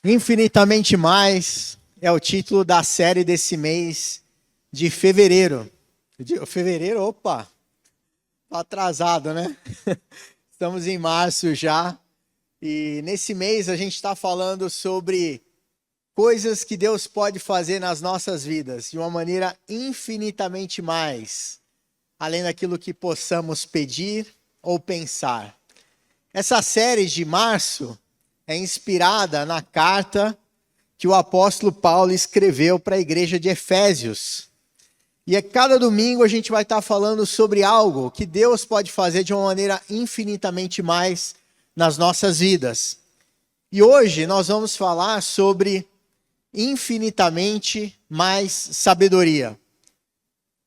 Infinitamente Mais é o título da série desse mês de fevereiro. Fevereiro, opa, tá atrasado, né? Estamos em março já e nesse mês a gente está falando sobre coisas que Deus pode fazer nas nossas vidas de uma maneira infinitamente mais, além daquilo que possamos pedir ou pensar. Essa série de março é inspirada na carta que o apóstolo Paulo escreveu para a igreja de Efésios. E a cada domingo a gente vai estar falando sobre algo que Deus pode fazer de uma maneira infinitamente mais nas nossas vidas. E hoje nós vamos falar sobre infinitamente mais sabedoria.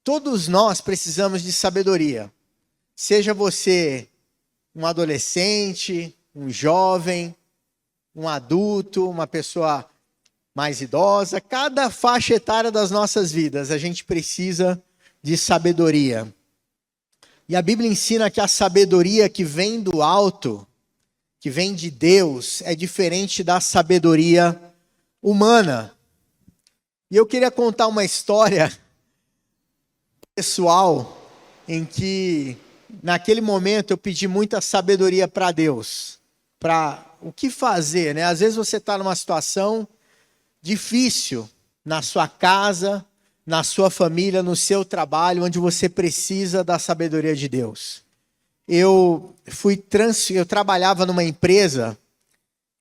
Todos nós precisamos de sabedoria. Seja você um adolescente, um jovem, um adulto, uma pessoa mais idosa, cada faixa etária das nossas vidas, a gente precisa de sabedoria. E a Bíblia ensina que a sabedoria que vem do alto, que vem de Deus, é diferente da sabedoria humana. E eu queria contar uma história pessoal em que, naquele momento, eu pedi muita sabedoria para Deus, para o que fazer, né? Às vezes você está numa situação difícil na sua casa, na sua família, no seu trabalho, onde você precisa da sabedoria de Deus. Eu trabalhava numa empresa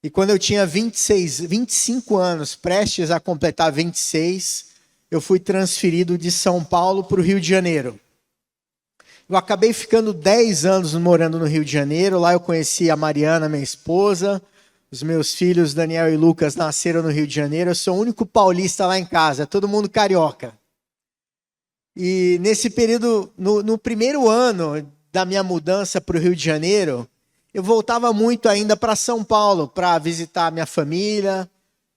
e quando eu tinha 25 anos, prestes a completar 26, eu fui transferido de São Paulo para o Rio de Janeiro. Eu acabei ficando 10 anos morando no Rio de Janeiro. Lá eu conheci a Mariana, minha esposa. Os meus filhos, Daniel e Lucas, nasceram no Rio de Janeiro. Eu sou o único paulista lá em casa, todo mundo carioca. E nesse período, no primeiro ano da minha mudança para o Rio de Janeiro, eu voltava muito ainda para São Paulo, para visitar a minha família.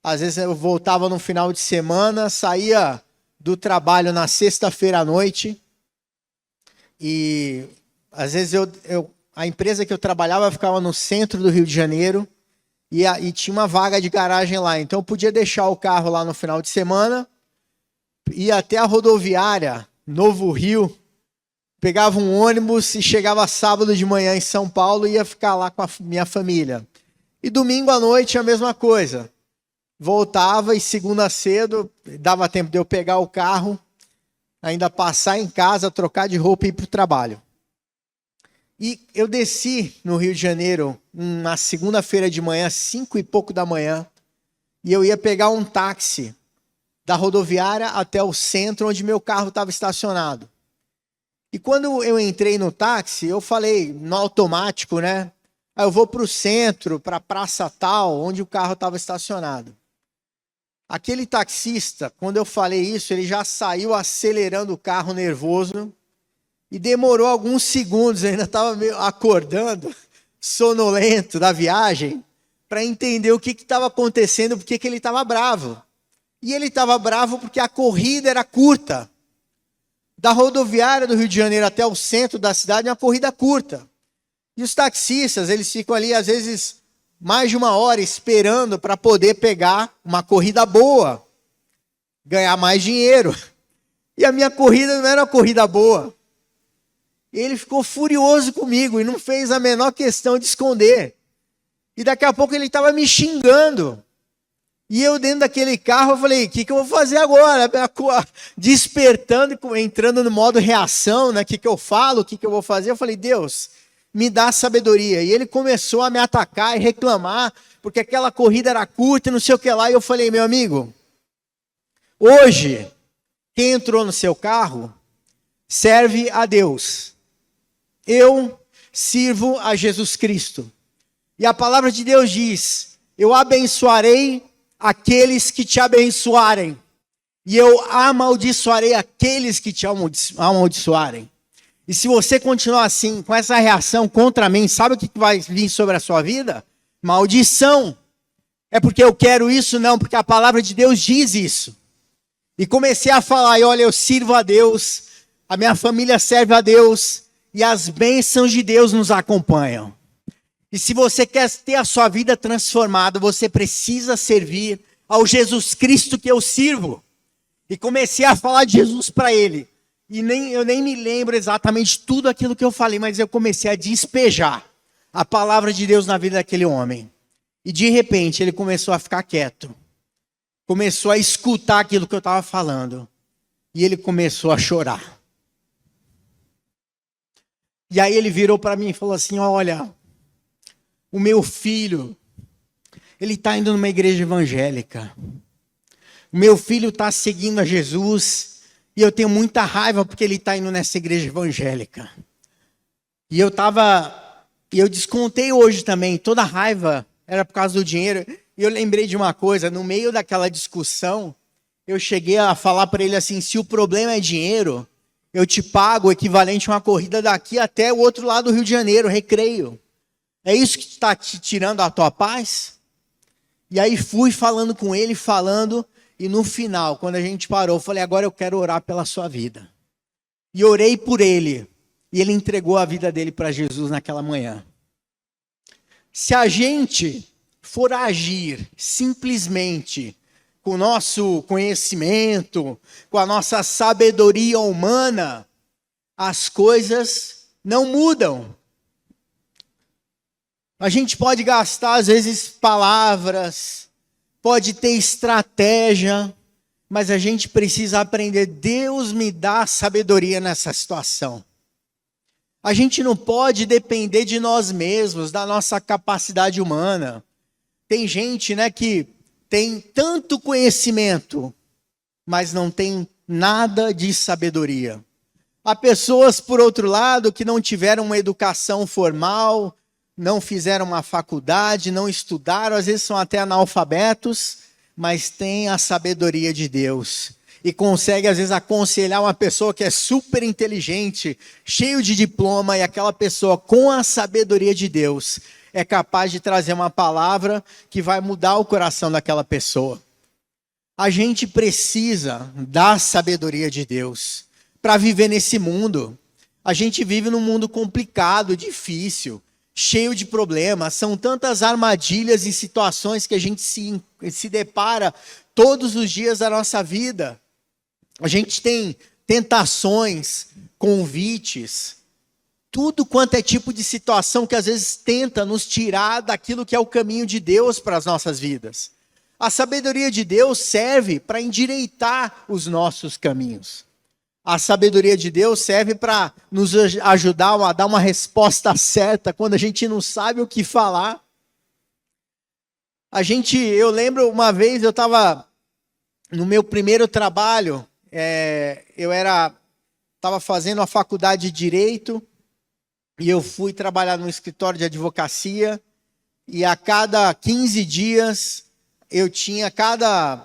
Às vezes eu voltava no final de semana, saía do trabalho na sexta-feira à noite. E às vezes a empresa que eu trabalhava ficava no centro do Rio de Janeiro e tinha uma vaga de garagem lá. Então eu podia deixar o carro lá no final de semana, ia até a rodoviária Novo Rio, pegava um ônibus e chegava sábado de manhã em São Paulo e ia ficar lá com a minha família. E domingo à noite a mesma coisa. Voltava e segunda cedo, dava tempo de eu pegar o carro, ainda passar em casa, trocar de roupa e ir para o trabalho. E eu desci no Rio de Janeiro na segunda-feira de manhã, 5 e pouco da manhã, e eu ia pegar um táxi da rodoviária até o centro onde meu carro estava estacionado. E quando eu entrei no táxi, eu falei no automático, né? Eu vou para o centro, para a praça tal, onde o carro estava estacionado. Aquele taxista, quando eu falei isso, ele já saiu acelerando o carro nervoso e demorou alguns segundos, eu ainda estava meio acordando, sonolento da viagem, para entender o que estava acontecendo, porque que ele estava bravo. E ele estava bravo porque a corrida era curta. Da rodoviária do Rio de Janeiro até o centro da cidade é uma corrida curta. E os taxistas, eles ficam ali às vezes mais de uma hora esperando para poder pegar uma corrida boa, ganhar mais dinheiro. E a minha corrida não era uma corrida boa. Ele ficou furioso comigo e não fez a menor questão de esconder. E daqui a pouco ele estava me xingando. E eu dentro daquele carro, eu falei, o que eu vou fazer agora? Despertando, entrando no modo reação, né? O que eu falo, o que eu vou fazer? Eu falei, Deus, me dá sabedoria. E ele começou a me atacar e reclamar, porque aquela corrida era curta e não sei o que lá. E eu falei, meu amigo, hoje, quem entrou no seu carro, serve a Deus. Eu sirvo a Jesus Cristo. E a palavra de Deus diz, eu abençoarei aqueles que te abençoarem. E eu amaldiçoarei aqueles que te amaldiçoarem. E se você continuar assim, com essa reação contra mim, sabe o que vai vir sobre a sua vida? Maldição. É porque eu quero isso? Não, porque a palavra de Deus diz isso. E comecei a falar, e olha, eu sirvo a Deus, a minha família serve a Deus, e as bênçãos de Deus nos acompanham. E se você quer ter a sua vida transformada, você precisa servir ao Jesus Cristo que eu sirvo. E comecei a falar de Jesus para ele. E eu nem me lembro exatamente tudo aquilo que eu falei, mas eu comecei a despejar a palavra de Deus na vida daquele homem. E de repente ele começou a ficar quieto. Começou a escutar aquilo que eu estava falando. E ele começou a chorar. E aí ele virou para mim e falou assim: olha, o meu filho, ele está indo numa igreja evangélica. O meu filho está seguindo a Jesus e eu tenho muita raiva porque ele está indo nessa igreja evangélica. E eu descontei hoje também, toda a raiva era por causa do dinheiro. E eu lembrei de uma coisa, no meio daquela discussão, eu cheguei a falar para ele assim: se o problema é dinheiro, eu te pago o equivalente a uma corrida daqui até o outro lado do Rio de Janeiro, Recreio. É isso que está te tirando a tua paz? E aí fui falando com ele, e no final, quando a gente parou, eu falei: agora eu quero orar pela sua vida. E orei por ele, e ele entregou a vida dele para Jesus naquela manhã. Se a gente for agir simplesmente com o nosso conhecimento, com a nossa sabedoria humana, as coisas não mudam. A gente pode gastar, às vezes, palavras, pode ter estratégia, mas a gente precisa aprender. Deus me dá sabedoria nessa situação. A gente não pode depender de nós mesmos, da nossa capacidade humana. Tem gente, que tem tanto conhecimento, mas não tem nada de sabedoria. Há pessoas, por outro lado, que não tiveram uma educação formal, não fizeram uma faculdade, não estudaram, às vezes são até analfabetos, mas têm a sabedoria de Deus. E consegue, às vezes, aconselhar uma pessoa que é super inteligente, cheio de diploma, e aquela pessoa, com a sabedoria de Deus, é capaz de trazer uma palavra que vai mudar o coração daquela pessoa. A gente precisa da sabedoria de Deus para viver nesse mundo. A gente vive num mundo complicado, difícil, cheio de problemas. São tantas armadilhas e situações que a gente se depara todos os dias da nossa vida. A gente tem tentações, convites, tudo quanto é tipo de situação que às vezes tenta nos tirar daquilo que é o caminho de Deus para as nossas vidas. A sabedoria de Deus serve para endireitar os nossos caminhos. A sabedoria de Deus serve para nos ajudar a dar uma resposta certa quando a gente não sabe o que falar. Eu lembro uma vez, eu estava no meu primeiro trabalho, eu estava fazendo a faculdade de Direito, e eu fui trabalhar no escritório de advocacia, e a cada 15 dias, eu tinha cada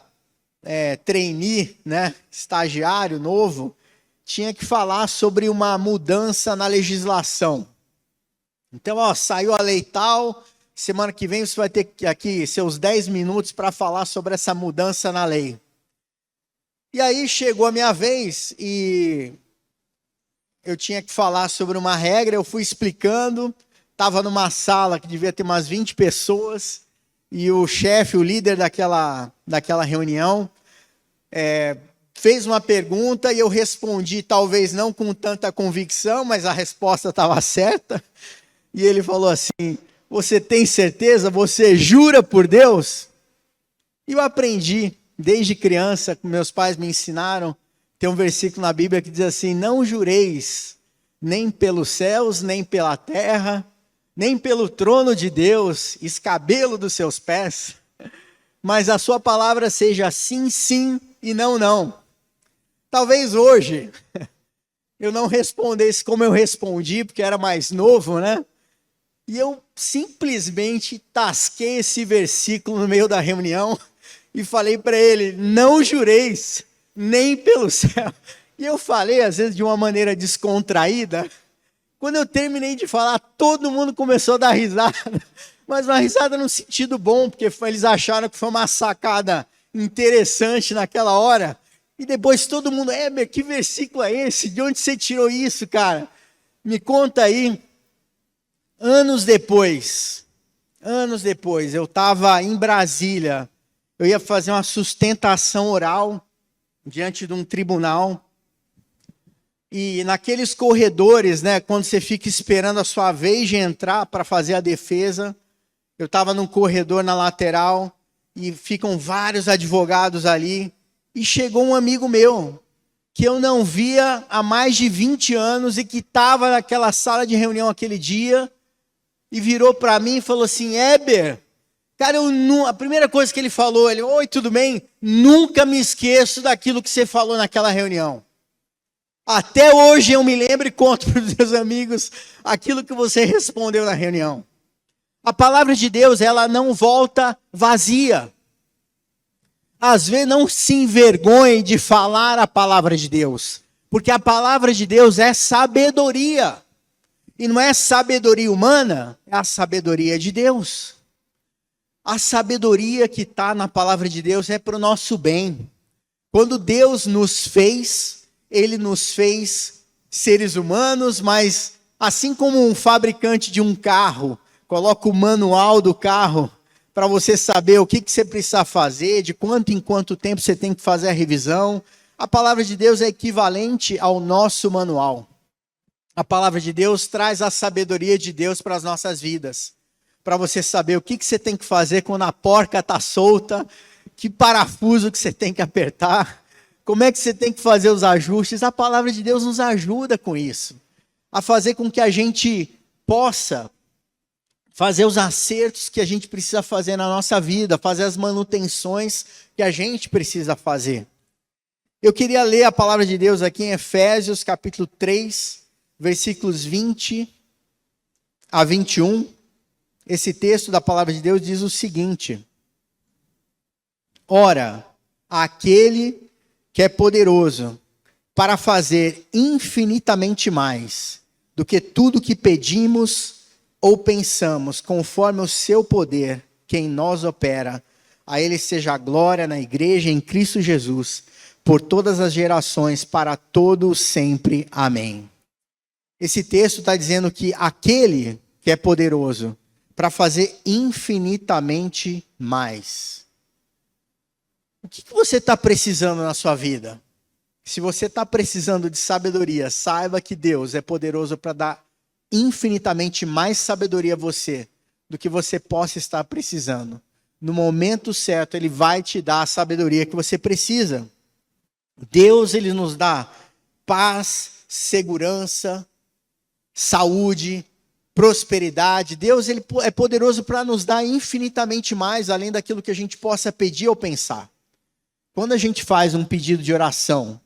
trainee, estagiário novo, tinha que falar sobre uma mudança na legislação. Então, saiu a lei tal, semana que vem você vai ter aqui seus 10 minutos para falar sobre essa mudança na lei. E aí chegou a minha vez e eu tinha que falar sobre uma regra, eu fui explicando, estava numa sala que devia ter umas 20 pessoas, e o chefe, o líder daquela reunião, fez uma pergunta e eu respondi, talvez não com tanta convicção, mas a resposta estava certa. E ele falou assim: você tem certeza? Você jura por Deus? E eu aprendi, desde criança, meus pais me ensinaram, tem um versículo na Bíblia que diz assim: não jureis nem pelos céus, nem pela terra, nem pelo trono de Deus, escabelo dos seus pés, mas a sua palavra seja sim, sim e não, não. Talvez hoje eu não respondesse como eu respondi, porque era mais novo, E eu simplesmente tasquei esse versículo no meio da reunião e falei para ele: não jureis nem pelo céu. E eu falei, às vezes, de uma maneira descontraída. Quando eu terminei de falar, todo mundo começou a dar risada. Mas uma risada no sentido bom, porque eles acharam que foi uma sacada interessante naquela hora. E depois todo mundo: que versículo é esse? De onde você tirou isso, cara? Me conta aí. Anos depois, Anos depois, eu estava em Brasília, eu ia fazer uma sustentação oral diante de um tribunal. E naqueles corredores, né, quando você fica esperando a sua vez de entrar para fazer a defesa, eu estava num corredor na lateral e ficam vários advogados ali. E chegou um amigo meu, que eu não via há mais de 20 anos e que estava naquela sala de reunião aquele dia, e virou para mim e falou assim: Heber, cara, a primeira coisa que ele falou, ele: oi, tudo bem? Nunca me esqueço daquilo que você falou naquela reunião. Até hoje eu me lembro e conto para os meus amigos aquilo que você respondeu na reunião. A palavra de Deus, ela não volta vazia. Às vezes não se envergonhe de falar a palavra de Deus, porque a palavra de Deus é sabedoria. E não é sabedoria humana, é a sabedoria de Deus. A sabedoria que está na palavra de Deus é para o nosso bem. Quando Deus nos fez, Ele nos fez seres humanos, mas assim como um fabricante de um carro coloca o manual do carro para você saber o que você precisa fazer, de quanto em quanto tempo você tem que fazer a revisão, a palavra de Deus é equivalente ao nosso manual. A palavra de Deus traz a sabedoria de Deus para as nossas vidas, para você saber o que você tem que fazer quando a porca está solta, que parafuso que você tem que apertar, como é que você tem que fazer os ajustes. A palavra de Deus nos ajuda com isso, a fazer com que a gente possa fazer os acertos que a gente precisa fazer na nossa vida, fazer as manutenções que a gente precisa fazer. Eu queria ler a palavra de Deus aqui em Efésios capítulo 3, versículos 20 a 21. Esse texto da palavra de Deus diz o seguinte: ora, aquele que é poderoso para fazer infinitamente mais do que tudo que pedimos ou pensamos, conforme o seu poder que em nós opera, a ele seja a glória na igreja em Cristo Jesus, por todas as gerações, para todo sempre. Amém. Esse texto está dizendo que aquele que é poderoso para fazer infinitamente mais. O que você está precisando na sua vida? Se você está precisando de sabedoria, saiba que Deus é poderoso para dar infinitamente mais sabedoria a você do que você possa estar precisando. No momento certo, Ele vai te dar a sabedoria que você precisa. Deus, Ele nos dá paz, segurança, saúde, prosperidade. Deus, Ele é poderoso para nos dar infinitamente mais, além daquilo que a gente possa pedir ou pensar. Quando a gente faz um pedido de oração,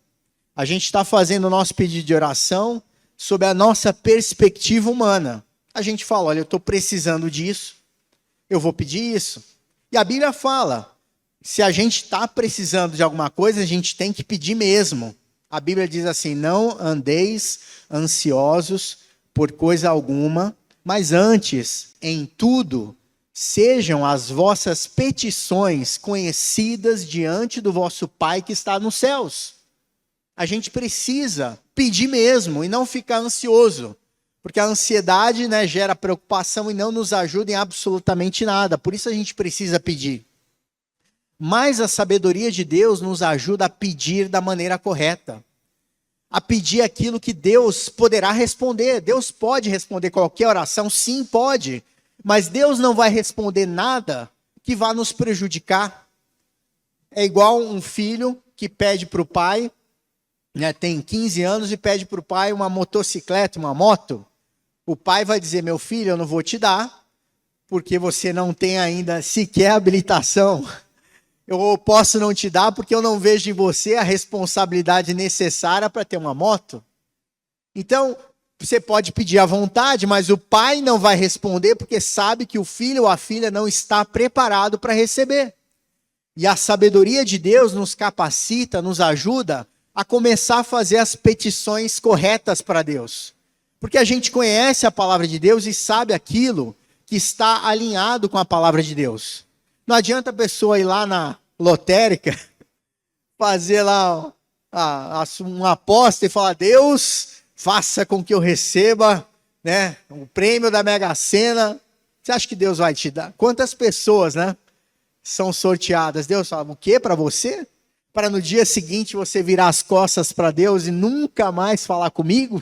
a gente está fazendo o nosso pedido de oração sob a nossa perspectiva humana. A gente fala: olha, eu estou precisando disso, eu vou pedir isso. E a Bíblia fala, se a gente está precisando de alguma coisa, a gente tem que pedir mesmo. A Bíblia diz assim: não andeis ansiosos por coisa alguma, mas antes, em tudo, sejam as vossas petições conhecidas diante do vosso Pai que está nos céus. A gente precisa pedir mesmo e não ficar ansioso, porque a ansiedade, né, gera preocupação e não nos ajuda em absolutamente nada. Por isso a gente precisa pedir. Mas a sabedoria de Deus nos ajuda a pedir da maneira correta, a pedir aquilo que Deus poderá responder. Deus pode responder qualquer oração, sim, pode, mas Deus não vai responder nada que vá nos prejudicar. É igual um filho que pede para o pai, né, tem 15 anos e pede para o pai uma motocicleta, uma moto. O pai vai dizer: meu filho, eu não vou te dar, porque você não tem ainda sequer habilitação. Eu posso não te dar porque eu não vejo em você a responsabilidade necessária para ter uma moto. Então, você pode pedir à vontade, mas o pai não vai responder porque sabe que o filho ou a filha não está preparado para receber. E a sabedoria de Deus nos capacita, nos ajuda a começar a fazer as petições corretas para Deus. Porque a gente conhece a palavra de Deus e sabe aquilo que está alinhado com a palavra de Deus. Não adianta a pessoa ir lá na lotérica, fazer lá uma aposta e falar: Deus, faça com que eu receba, né, o prêmio da Mega Sena. Você acha que Deus vai te dar? Quantas pessoas, né, são sorteadas? Deus fala, o quê para você? Para no dia seguinte você virar as costas para Deus e nunca mais falar comigo?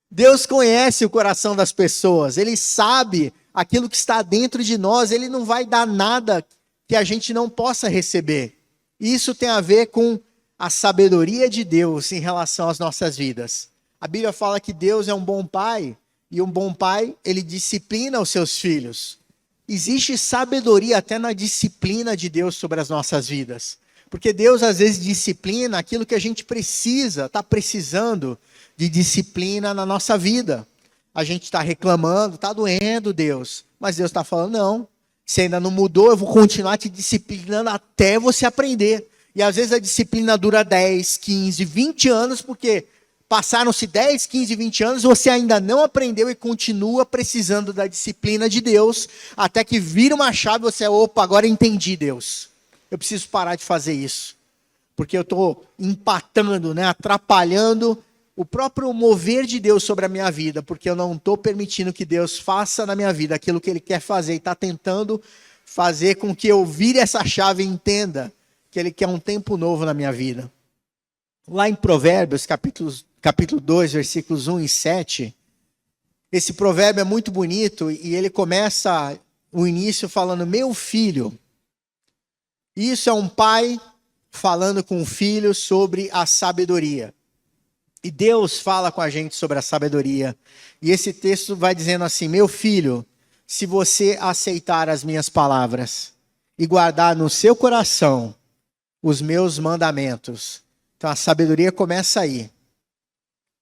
Deus conhece o coração das pessoas, Ele sabe aquilo que está dentro de nós, Ele não vai dar nada que a gente não possa receber. Isso tem a ver com a sabedoria de Deus em relação às nossas vidas. A Bíblia fala que Deus é um bom pai, e um bom pai, ele disciplina os seus filhos. Existe sabedoria até na disciplina de Deus sobre as nossas vidas. Porque Deus às vezes disciplina aquilo que a gente precisa, está precisando de disciplina na nossa vida. A gente está reclamando, está doendo, Deus. Mas Deus está falando, não, você ainda não mudou, eu vou continuar te disciplinando até você aprender. E às vezes a disciplina dura 10, 15, 20 anos, porque passaram-se 10, 15, 20 anos, você ainda não aprendeu e continua precisando da disciplina de Deus, até que vira uma chave e você, opa, agora entendi, Deus. Eu preciso parar de fazer isso, porque eu estou empatando, né, atrapalhando o próprio mover de Deus sobre a minha vida, porque eu não estou permitindo que Deus faça na minha vida aquilo que Ele quer fazer, e está tentando fazer com que eu vire essa chave e entenda que Ele quer um tempo novo na minha vida. Lá em Provérbios, capítulo 2, versículos 1 e 7, esse provérbio é muito bonito e ele começa o início falando, meu filho. Isso é um pai falando com o filho sobre a sabedoria. E Deus fala com a gente sobre a sabedoria. E esse texto vai dizendo assim, meu filho, se você aceitar as minhas palavras e guardar no seu coração os meus mandamentos. Então a sabedoria começa aí.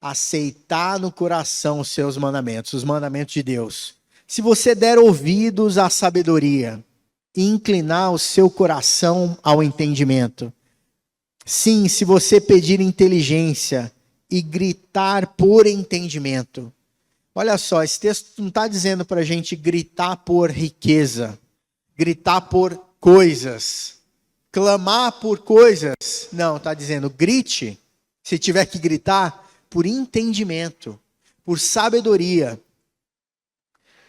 Aceitar no coração os seus mandamentos, os mandamentos de Deus. Se você der ouvidos à sabedoria e inclinar o seu coração ao entendimento. Sim, se você pedir inteligência e gritar por entendimento. Olha só, esse texto não está dizendo para a gente gritar por riqueza, gritar por coisas, clamar por coisas. Não, está dizendo grite, se tiver que gritar, por entendimento, por sabedoria.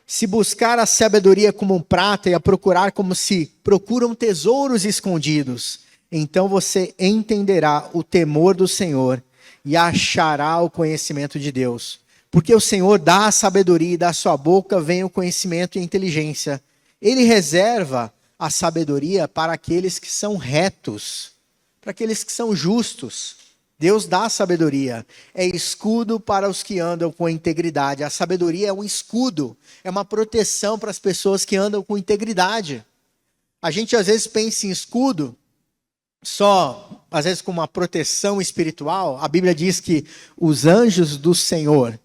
Se buscar a sabedoria como um prata e a procurar como se procuram tesouros escondidos, então você entenderá o temor do Senhor e achará o conhecimento de Deus. Porque o Senhor dá a sabedoria e da sua boca vem o conhecimento e a inteligência. Ele reserva a sabedoria para aqueles que são retos, para aqueles que são justos. Deus dá a sabedoria, é escudo para os que andam com integridade. A sabedoria é um escudo, é uma proteção para as pessoas que andam com integridade. A gente às vezes pensa em escudo, só às vezes com uma proteção espiritual. A Bíblia diz que os anjos do Senhor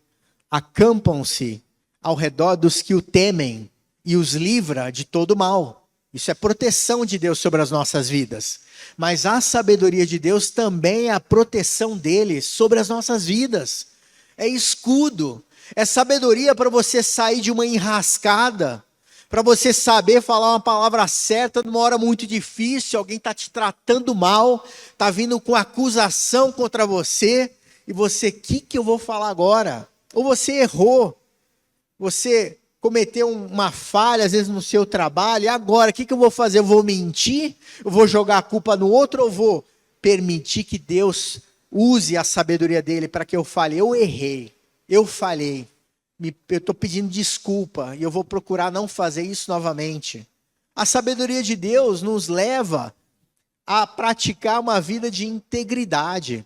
acampam-se ao redor dos que o temem e os livra de todo mal. Isso é proteção de Deus sobre as nossas vidas. Mas a sabedoria de Deus também é a proteção dele sobre as nossas vidas. É escudo. É sabedoria para você sair de uma enrascada. Para você saber falar uma palavra certa numa hora muito difícil. Alguém está te tratando mal. Está vindo com acusação contra você. E você, o que eu vou falar agora? Ou você errou. Você cometeu uma falha, às vezes, no seu trabalho, e agora, o que eu vou fazer? Eu vou mentir? Eu vou jogar a culpa no outro ou vou permitir que Deus use a sabedoria dele para que eu fale, eu errei, eu falhei, eu estou pedindo desculpa e eu vou procurar não fazer isso novamente. A sabedoria de Deus nos leva a praticar uma vida de integridade,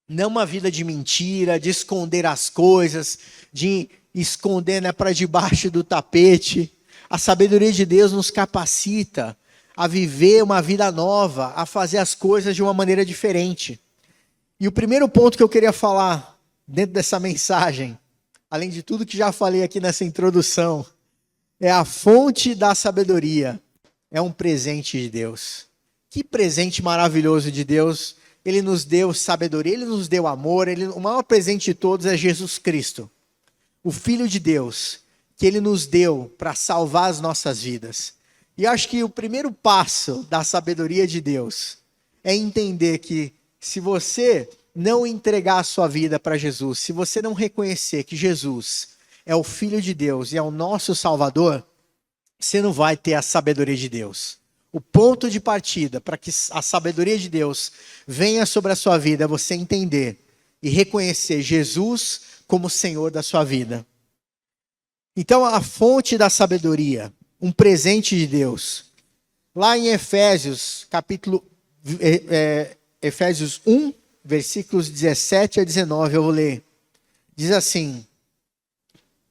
não uma vida de mentira, de esconder as coisas, de esconder, né, para debaixo do tapete. A sabedoria de Deus nos capacita a viver uma vida nova, a fazer as coisas de uma maneira diferente. E o primeiro ponto que eu queria falar dentro dessa mensagem, além de tudo que já falei aqui nessa introdução, é a fonte da sabedoria. É um presente de Deus. Que presente maravilhoso de Deus. Ele nos deu sabedoria, Ele nos deu amor. O maior presente de todos é Jesus Cristo. O Filho de Deus, que Ele nos deu para salvar as nossas vidas. E eu acho que o primeiro passo da sabedoria de Deus é entender que se você não entregar a sua vida para Jesus, se você não reconhecer que Jesus é o Filho de Deus e é o nosso Salvador, você não vai ter a sabedoria de Deus. O ponto de partida para que a sabedoria de Deus venha sobre a sua vida é você entender e reconhecer Jesus como Senhor da sua vida. Então, a fonte da sabedoria, um presente de Deus. Lá em Efésios, Efésios 1, versículos 17 a 19, eu vou ler. Diz assim: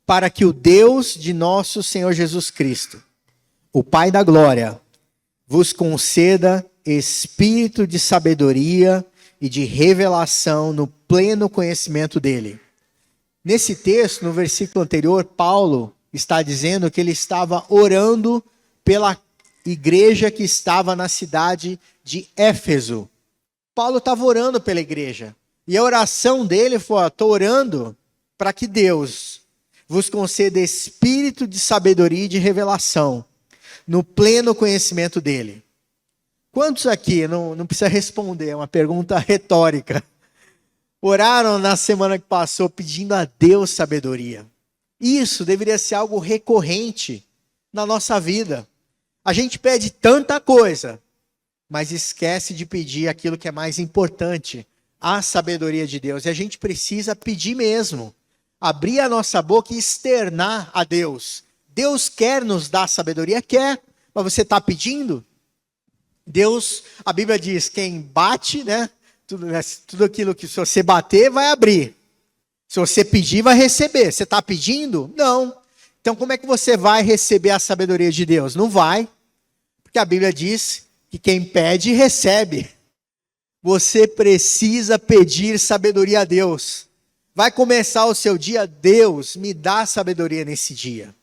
para que o Deus de nosso Senhor Jesus Cristo, o Pai da glória, vos conceda espírito de sabedoria e de revelação no pleno conhecimento dele. Nesse texto, no versículo anterior, Paulo está dizendo que ele estava orando pela igreja que estava na cidade de Éfeso. Paulo estava orando pela igreja. E a oração dele foi: estou orando para que Deus vos conceda espírito de sabedoria e de revelação no pleno conhecimento dele. Quantos aqui, não precisa responder, é uma pergunta retórica, oraram na semana que passou pedindo a Deus sabedoria? Isso deveria ser algo recorrente na nossa vida. A gente pede tanta coisa, mas esquece de pedir aquilo que é mais importante, a sabedoria de Deus. E a gente precisa pedir mesmo, abrir a nossa boca e externar a Deus. Deus quer nos dar sabedoria? Quer, mas você está pedindo? Deus, a Bíblia diz, quem bate, né? Tudo aquilo que se você bater, vai abrir. Se você pedir, vai receber. Você está pedindo? Não. Então como é que você vai receber a sabedoria de Deus? Não vai. Porque a Bíblia diz que quem pede, recebe. Você precisa pedir sabedoria a Deus. Vai começar o seu dia, Deus, me dá sabedoria nesse dia.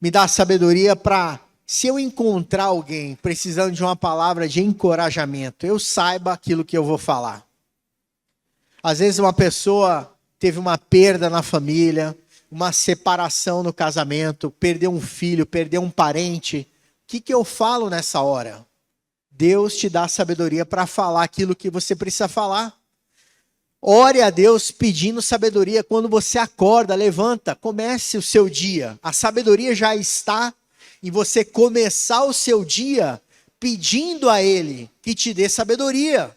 Me dá sabedoria para, se eu encontrar alguém precisando de uma palavra de encorajamento, eu saiba aquilo que eu vou falar. Às vezes uma pessoa teve uma perda na família, uma separação no casamento, perdeu um filho, perdeu um parente. O que eu falo nessa hora? Deus te dá sabedoria para falar aquilo que você precisa falar. Ore a Deus pedindo sabedoria. Quando você acorda, levanta, comece o seu dia. A sabedoria já está em você começar o seu dia pedindo a Ele que te dê sabedoria.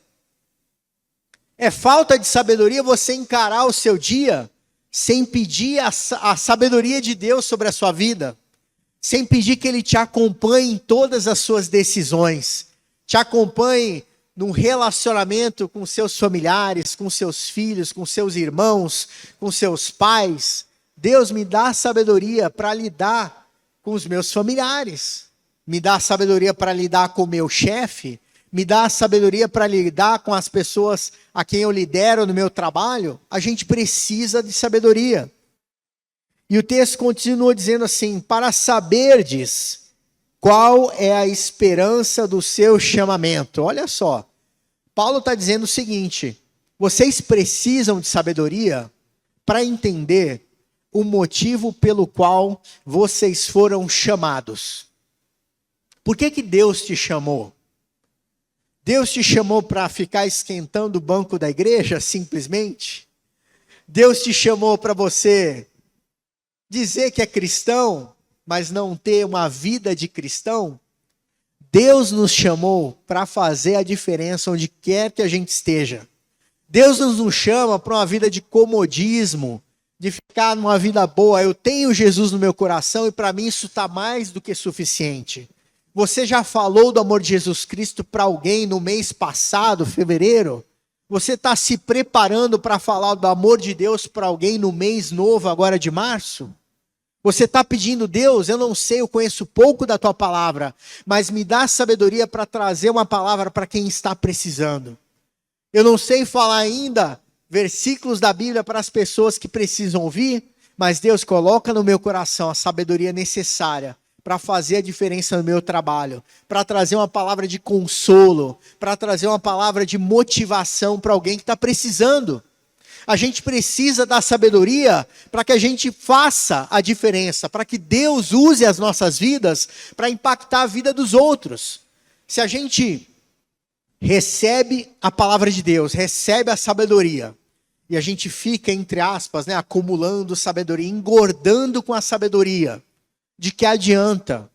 É falta de sabedoria você encarar o seu dia sem pedir a sabedoria de Deus sobre a sua vida, sem pedir que Ele te acompanhe em todas as suas decisões, te acompanhe num relacionamento com seus familiares, com seus filhos, com seus irmãos, com seus pais. Deus, me dá sabedoria para lidar com os meus familiares, me dá sabedoria para lidar com o meu chefe, me dá sabedoria para lidar com as pessoas a quem eu lidero no meu trabalho. A gente precisa de sabedoria. E o texto continua dizendo assim: para saberdes qual é a esperança do seu chamamento. Olha só, Paulo está dizendo o seguinte: vocês precisam de sabedoria para entender o motivo pelo qual vocês foram chamados. Por que Deus te chamou? Deus te chamou para ficar esquentando o banco da igreja, simplesmente? Deus te chamou para você dizer que é cristão, mas não ter uma vida de cristão? Deus nos chamou para fazer a diferença onde quer que a gente esteja. Deus nos chama para uma vida de comodismo, de ficar numa vida boa. Eu tenho Jesus no meu coração e para mim isso está mais do que suficiente. Você já falou do amor de Jesus Cristo para alguém no mês passado, fevereiro? Você está se preparando para falar do amor de Deus para alguém no mês novo, agora de março? Você está pedindo: Deus, eu não sei, eu conheço pouco da tua palavra, mas me dá sabedoria para trazer uma palavra para quem está precisando. Eu não sei falar ainda versículos da Bíblia para as pessoas que precisam ouvir, mas Deus, coloca no meu coração a sabedoria necessária para fazer a diferença no meu trabalho, para trazer uma palavra de consolo, para trazer uma palavra de motivação para alguém que está precisando. A gente precisa da sabedoria para que a gente faça a diferença, para que Deus use as nossas vidas para impactar a vida dos outros. Se a gente recebe a palavra de Deus, recebe a sabedoria, E a gente fica, entre aspas, né, acumulando sabedoria, engordando com a sabedoria. De que adianta?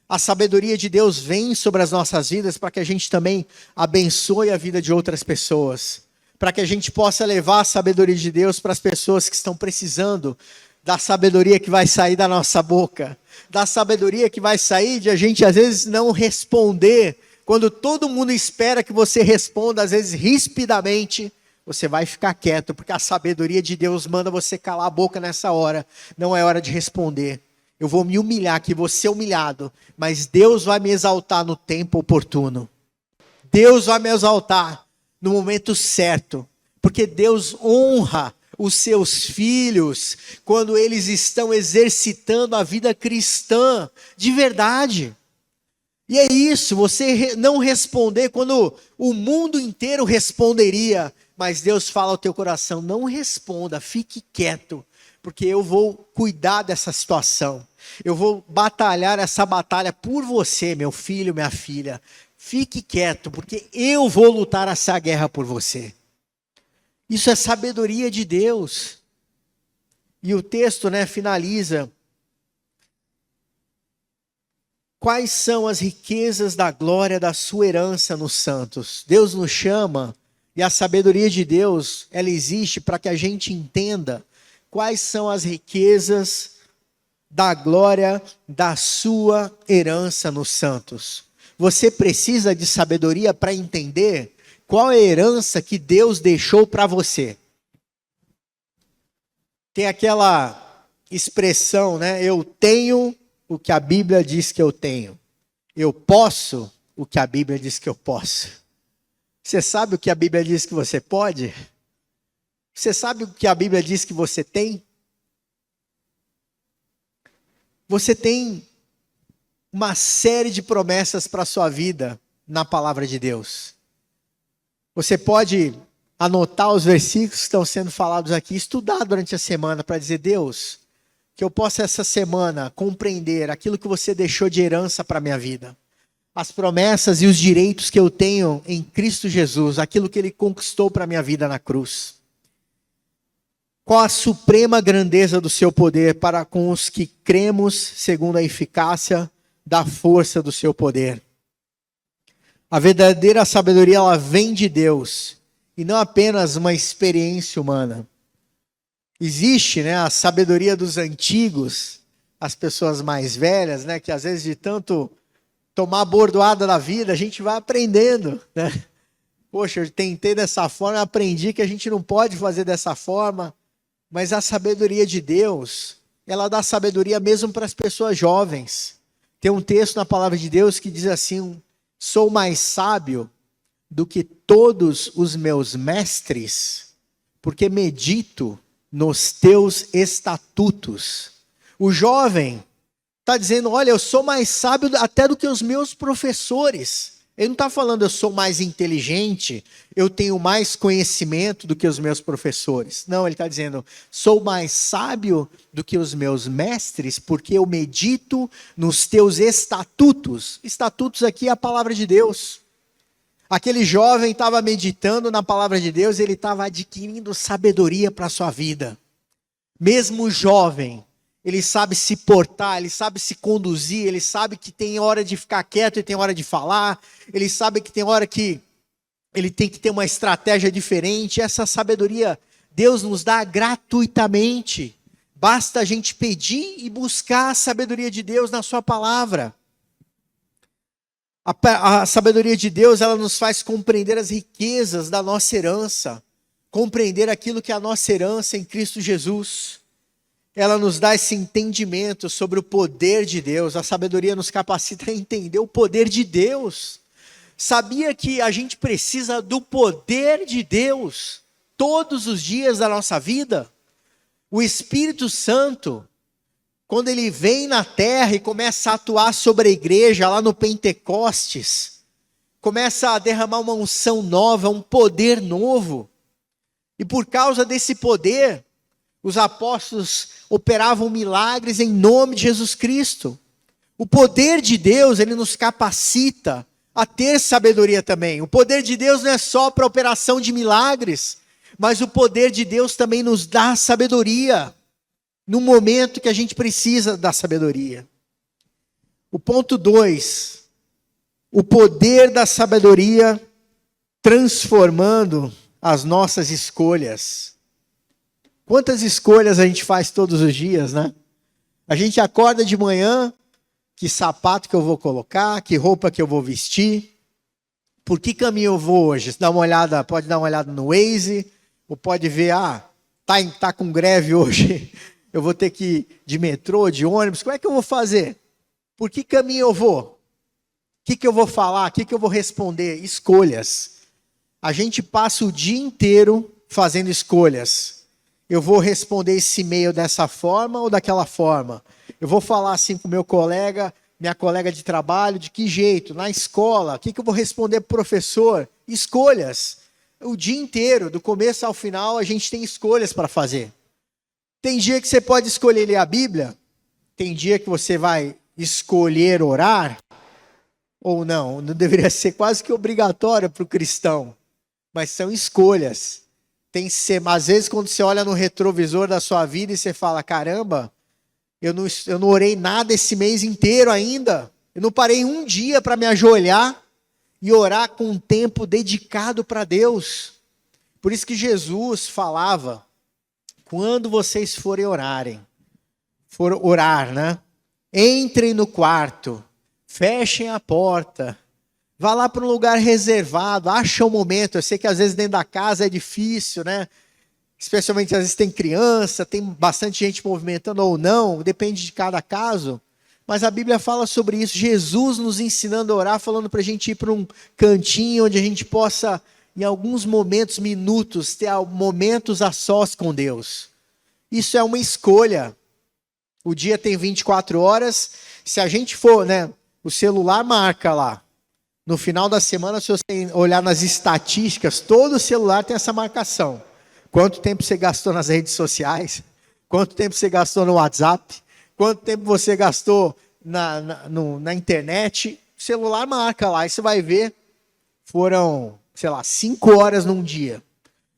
A sabedoria de Deus vem sobre as nossas vidas para que a gente também abençoe a vida de outras pessoas. Para que a gente possa levar a sabedoria de Deus para as pessoas que estão precisando da sabedoria que vai sair da nossa boca. Da sabedoria que vai sair de a gente, às vezes, não responder. Quando todo mundo espera que você responda, às vezes, rispidamente, você vai ficar quieto, porque a sabedoria de Deus manda você calar a boca nessa hora. Não é hora de responder. Eu vou me humilhar aqui, vou ser humilhado, mas Deus vai me exaltar no tempo oportuno. Deus vai me exaltar no momento certo, porque Deus honra os seus filhos quando eles estão exercitando a vida cristã de verdade. E é isso, você não responder quando o mundo inteiro responderia, mas Deus fala ao teu coração, não responda, fique quieto, porque eu vou cuidar dessa situação. Eu vou batalhar essa batalha por você, meu filho, minha filha. Fique quieto, porque eu vou lutar essa guerra por você. Isso é sabedoria de Deus. E o texto, finaliza. Quais são as riquezas da glória da sua herança nos santos? Deus nos chama, e a sabedoria de Deus, ela existe para que a gente entenda quais são as riquezas da glória da sua herança nos santos. Você precisa de sabedoria para entender qual é a herança que Deus deixou para você. Tem aquela expressão, eu tenho o que a Bíblia diz que eu tenho. Eu posso o que a Bíblia diz que eu posso. Você sabe o que a Bíblia diz que você pode? Você sabe o que a Bíblia diz que você tem? Você tem uma série de promessas para a sua vida na palavra de Deus. Você pode anotar os versículos que estão sendo falados aqui, estudar durante a semana para dizer, Deus, que eu possa essa semana compreender aquilo que você deixou de herança para a minha vida. As promessas e os direitos que eu tenho em Cristo Jesus, aquilo que Ele conquistou para a minha vida na cruz. Qual a suprema grandeza do seu poder para com os que cremos segundo a eficácia da força do seu poder. A verdadeira sabedoria, ela vem de Deus, e não apenas uma experiência humana. Existe, a sabedoria dos antigos, as pessoas mais velhas, que às vezes de tanto tomar bordoada da vida, a gente vai aprendendo, Poxa, eu tentei dessa forma, aprendi que a gente não pode fazer dessa forma, mas a sabedoria de Deus, ela dá sabedoria mesmo para as pessoas jovens. Tem um texto na palavra de Deus que diz assim, sou mais sábio do que todos os meus mestres, porque medito nos teus estatutos. O jovem está dizendo, olha, eu sou mais sábio até do que os meus professores. Ele não está falando, eu sou mais inteligente, eu tenho mais conhecimento do que os meus professores. Não, ele está dizendo, sou mais sábio do que os meus mestres, porque eu medito nos teus estatutos. Estatutos aqui é a palavra de Deus. Aquele jovem estava meditando na palavra de Deus, ele estava adquirindo sabedoria para a sua vida. Mesmo jovem, ele sabe se portar, ele sabe se conduzir, ele sabe que tem hora de ficar quieto e tem hora de falar, ele sabe que tem hora que ele tem que ter uma estratégia diferente. Essa sabedoria Deus nos dá gratuitamente. Basta a gente pedir e buscar a sabedoria de Deus na sua palavra. A sabedoria de Deus, ela nos faz compreender as riquezas da nossa herança, compreender aquilo que é a nossa herança em Cristo Jesus. Ela nos dá esse entendimento sobre o poder de Deus. A sabedoria nos capacita a entender o poder de Deus. Sabia que a gente precisa do poder de Deus todos os dias da nossa vida? O Espírito Santo, quando ele vem na terra e começa a atuar sobre a igreja lá no Pentecostes, começa a derramar uma unção nova, um poder novo. E por causa desse poder, os apóstolos operavam milagres em nome de Jesus Cristo. O poder de Deus, ele nos capacita a ter sabedoria também. O poder de Deus não é só para operação de milagres, Mas o poder de Deus também nos dá sabedoria, no momento que a gente precisa da sabedoria. O ponto 2, o poder da sabedoria transformando as nossas escolhas. Quantas escolhas a gente faz todos os dias, né? A gente acorda de manhã, que sapato que eu vou colocar, que roupa que eu vou vestir, por que caminho eu vou hoje? Pode dar uma olhada no Waze, ou pode ver, tá com greve hoje, eu vou ter que ir de metrô, de ônibus, como é que eu vou fazer? Por que caminho eu vou? O que eu vou falar? O que eu vou responder? Escolhas. A gente passa o dia inteiro fazendo escolhas. Eu vou responder esse e-mail dessa forma ou daquela forma? Eu vou falar assim com meu colega, minha colega de trabalho, de que jeito? Na escola, o que eu vou responder para o professor? Escolhas. O dia inteiro, do começo ao final, a gente tem escolhas para fazer. Tem dia que você pode escolher ler a Bíblia, tem dia que você vai escolher orar, ou não deveria ser quase que obrigatório para o cristão, mas são escolhas. Tem que ser, às vezes quando você olha no retrovisor da sua vida e você fala, caramba, eu não orei nada esse mês inteiro ainda, eu não parei um dia para me ajoelhar e orar com um tempo dedicado para Deus. Por isso que Jesus falava, quando vocês forem orar, né? Entrem no quarto, fechem a porta, vá lá para um lugar reservado, acha um momento. Eu sei que às vezes dentro da casa é difícil, né? Especialmente às vezes tem criança, tem bastante gente movimentando ou não, depende de cada caso. Mas a Bíblia fala sobre isso, Jesus nos ensinando a orar, falando para a gente ir para um cantinho onde a gente possa, em alguns momentos, minutos, ter momentos a sós com Deus. Isso é uma escolha. O dia tem 24 horas, se a gente for, né, o celular marca lá. No final da semana, se você olhar nas estatísticas, todo celular tem essa marcação. Quanto tempo você gastou nas redes sociais? Quanto tempo você gastou no WhatsApp? Quanto tempo você gastou na internet? O celular marca lá, e você vai ver, foram, 5 horas num dia.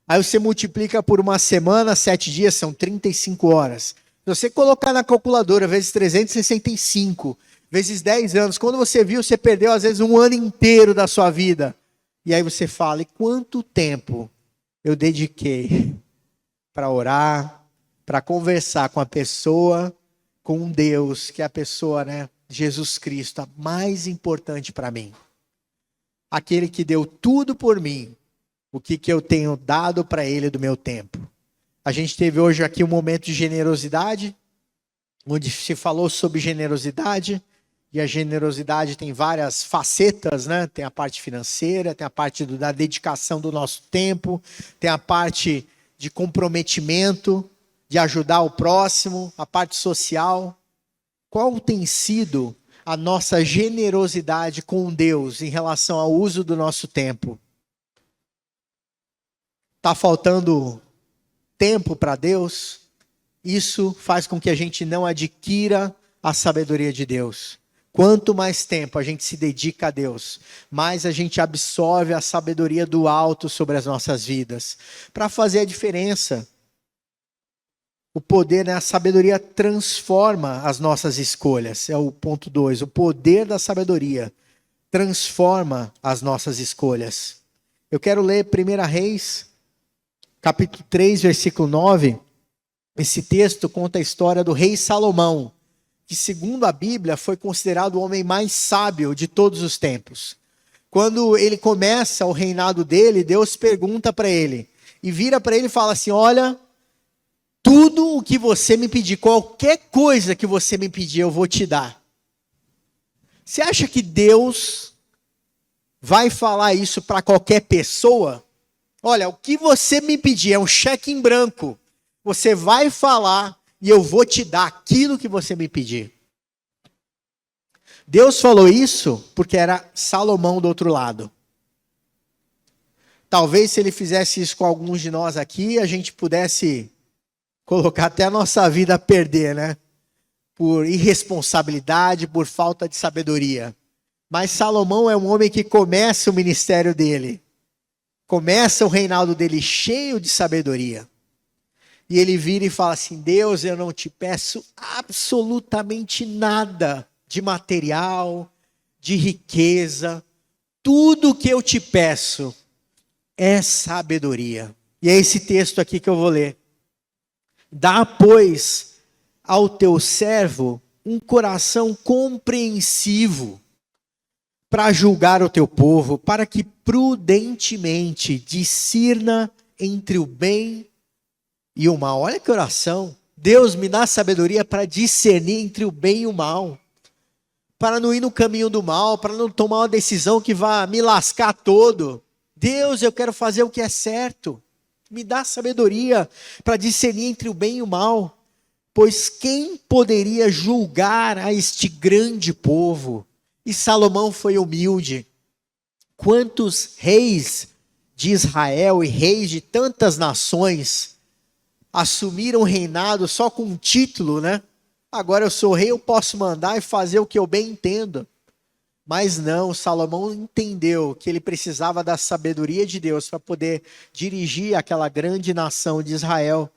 Aí você multiplica por uma semana, 7 dias, são 35 horas. Se você colocar na calculadora, vezes 365, vezes 10 anos, quando você viu, você perdeu às vezes um ano inteiro da sua vida. E aí você fala, e quanto tempo eu dediquei para orar, para conversar com a pessoa, com um Deus, que é a pessoa, né, Jesus Cristo, a mais importante para mim. Aquele que deu tudo por mim, o que eu tenho dado para ele do meu tempo. A gente teve hoje aqui um momento de generosidade, onde se falou sobre generosidade, e a generosidade tem várias facetas, né? Tem a parte financeira, tem a parte da dedicação do nosso tempo, tem a parte de comprometimento, de ajudar o próximo, a parte social. Qual tem sido a nossa generosidade com Deus em relação ao uso do nosso tempo? Está faltando tempo para Deus? Isso faz com que a gente não adquira a sabedoria de Deus. Quanto mais tempo a gente se dedica a Deus, mais a gente absorve a sabedoria do alto sobre as nossas vidas, para fazer a diferença. O poder, né, a sabedoria transforma as nossas escolhas, é o ponto 2. O poder da sabedoria transforma as nossas escolhas. Eu quero ler 1 Reis, capítulo 3, versículo 9. Esse texto conta a história do rei Salomão, que segundo a Bíblia foi considerado o homem mais sábio de todos os tempos. Quando ele começa o reinado dele, Deus pergunta para ele, e vira para ele e fala assim, olha, tudo o que você me pedir, qualquer coisa que você me pedir, eu vou te dar. Você acha que Deus vai falar isso para qualquer pessoa? Olha, o que você me pedir é um cheque em branco. Você vai falar e eu vou te dar aquilo que você me pedir. Deus falou isso porque era Salomão do outro lado. Talvez se ele fizesse isso com alguns de nós aqui, a gente pudesse colocar até a nossa vida a perder, né? Por irresponsabilidade, por falta de sabedoria. Mas Salomão é um homem que começa o ministério dele Começa o reinado dele cheio de sabedoria. E ele vira e fala assim: Deus, eu não te peço absolutamente nada de material, de riqueza. Tudo que eu te peço é sabedoria. E é esse texto aqui que eu vou ler. Dá, pois, ao teu servo um coração compreensivo para julgar o teu povo, para que prudentemente discirna entre o bem e o mal. Olha que oração. Deus, me dá sabedoria para discernir entre o bem e o mal, para não ir no caminho do mal, para não tomar uma decisão que vá me lascar todo. Deus, eu quero fazer o que é certo. Me dá sabedoria para discernir entre o bem e o mal. Pois quem poderia julgar a este grande povo? E Salomão foi humilde. Quantos reis de Israel e reis de tantas nações assumiram o reinado só com um título, né? Agora eu sou rei, eu posso mandar e fazer o que eu bem entendo. Mas não, Salomão entendeu que ele precisava da sabedoria de Deus para poder dirigir aquela grande nação de Israel.